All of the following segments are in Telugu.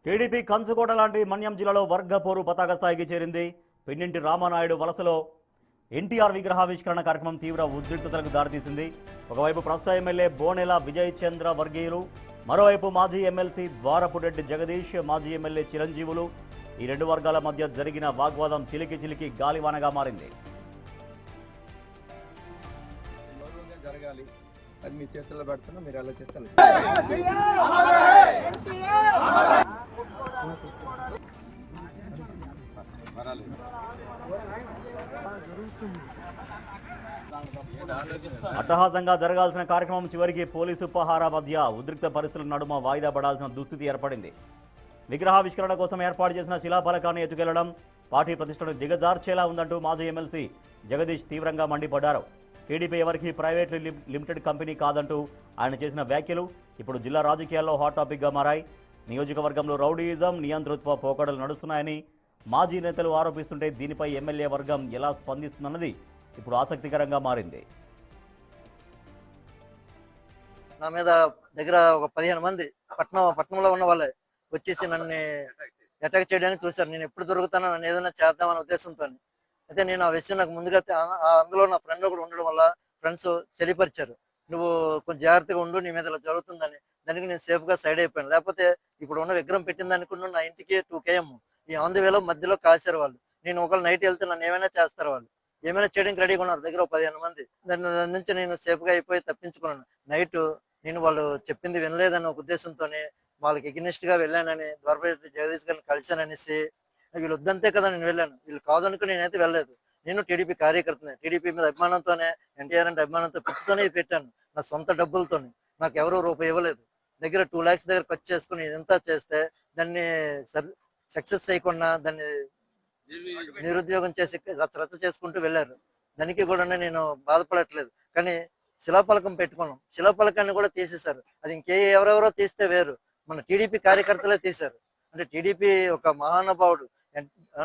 టీడీపీ కంచుకోట లాంటి మన్యం జిల్లాలో వర్గ పోరు పతాక స్థాయికి చేరింది. పెన్నింటి రామానాయుడు వలసలో ఎన్టీఆర్ విగ్రహావిష్కరణ కార్యక్రమం తీవ్ర ఉద్రిక్తతలకు దారితీసింది. ఒకవైపు ప్రస్తుత ఎమ్మెల్యే బోనెల విజయ్ చంద్ర వర్గీయులు, మరోవైపు మాజీ ఎమ్మెల్సీ ద్వారపురెడ్డి జగదీష్, మాజీ ఎమ్మెల్యే చిరంజీవులు. ఈ రెండు వర్గాల మధ్య జరిగిన వాగ్వాదం చిలికి చిలికి గాలివానగా మారింది. అది మీ చేతుల్లో పెడుతున్నా, మీరు ఎలా చేస్తారు. అట్టహాసంగా జరగాల్సిన కార్యక్రమం చివరికి పోలీసు పహారా మధ్య ఉద్రిక్త పరిస్థితుల నడుమ వాయిదా పడాల్సిన దుస్థితి ఏర్పడింది. విగ్రహావిష్కరణ కోసం ఏర్పాటు చేసిన శిలాఫలకాన్ని ఎత్తుకెళ్లడం పార్టీ ప్రతిష్టను దిగజార్చేలా ఉందంటూ మాజీ ఎమ్మెల్సీ జగదీష్ తీవ్రంగా మండిపడ్డారు. టీడీపీ ఎవరికి ప్రైవేట్ లిమిటెడ్ కంపెనీ కాదంటూ ఆయన చేసిన వ్యాఖ్యలు ఇప్పుడు జిల్లా రాజకీయాల్లో హాట్ టాపిక్గా మారాయి. నియోజకవర్గంలో రౌడీయిజం, నియంతృత్వ పోకడలు నడుస్తున్నాయని మాజీ నేతలు ఆరోపిస్తుంటే దీనిపై ఎమ్మెల్యే వర్గం ఎలా స్పందిస్తుందన్నది ఇప్పుడు ఆసక్తికరంగా మారింది. నా మీద దగ్గర ఒక 15 మంది పట్టణంలో ఉన్న వాళ్ళే వచ్చేసి నన్ను అటాక్ చేయడానికి చూశారు. నేను ఎప్పుడు దొరుకుతానో నన్ను ఏదైనా చేద్దామనే ఉద్దేశంతో. అయితే నేను ఆ విషయం నాకు ముందుగా అందులో నా ఫ్రెండ్ కూడా ఉండడం వల్ల ఫ్రెండ్స్ తెలియపరిచారు, నువ్వు కొంచెం జాగ్రత్తగా ఉండు, నీ మీద ఇలా జరుగుతుందని. దానికి నేను సేఫ్గా సైడ్ అయిపోయాను. లేకపోతే ఇప్పుడు ఉన్న విగ్రహం పెట్టిన దానికి నా ఇంటికి 2 km ఈ ఆన్ ది వేలో మధ్యలో కాల్చారు వాళ్ళు. నేను ఒకవేళ నైట్ వెళ్తే నన్ను ఏమైనా చేస్తారు వాళ్ళు, ఏమైనా చేయడానికి రెడీగా ఉన్నారు దగ్గర 15 మంది. దాని నుంచి నేను సేఫ్గా అయిపోయి తప్పించుకున్నాను. నైట్ నేను వాళ్ళు చెప్పింది వినలేదన్న ఒక ఉద్దేశంతోనే వాళ్ళకి ఎగ్నెస్ట్ గా వెళ్ళానని, ద్వారపురెడ్డి జగదీష్ గారిని కలిశాననేసి, వీళ్ళు వద్దంతే కదా నేను వెళ్ళాను, వీళ్ళు కాదనుకుని నేనైతే వెళ్ళలేదు. నేను టీడీపీ కార్యకర్తనే, టీడీపీ మీద అభిమానంతోనే, ఎన్టీఆర్ అంటే అభిమానంతో పిచ్చితోనే పెట్టాను. నా సొంత డబ్బులతోనే, నాకు ఎవరూ రూపాయి ఇవ్వలేదు. దగ్గర 2 lakhs దగ్గర ఖర్చు చేసుకుని ఇదంతా చేస్తే దాన్ని సక్సెస్ చేయకుండా దాన్ని నిరుద్యోగం చేసి రచ్చ చేసుకుంటూ వెళ్ళారు. దానికి కూడా నేను బాధపడట్లేదు. కానీ శిలాఫలకం పెట్టుకున్నాం, శిలాఫలకాన్ని కూడా తీసేశారు. అది ఎవరెవరో తీస్తే వేరు, మన టీడీపీ కార్యకర్తలే తీశారు. అంటే టీడీపీ ఒక మహానుభావుడు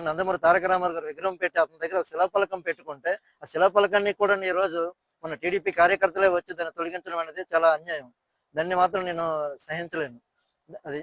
నందమూరి తారక రామారావు గారు విగ్రహం పెట్టి అతని దగ్గర శిలాఫలకం పెట్టుకుంటే ఆ శిలాఫలకాన్ని కూడా ఈ రోజు మన టీడీపీ కార్యకర్తలే వచ్చి దాన్ని తొలగించడం అనేది చాలా అన్యాయం. దాన్ని మాత్రం నేను సహించలేను. అది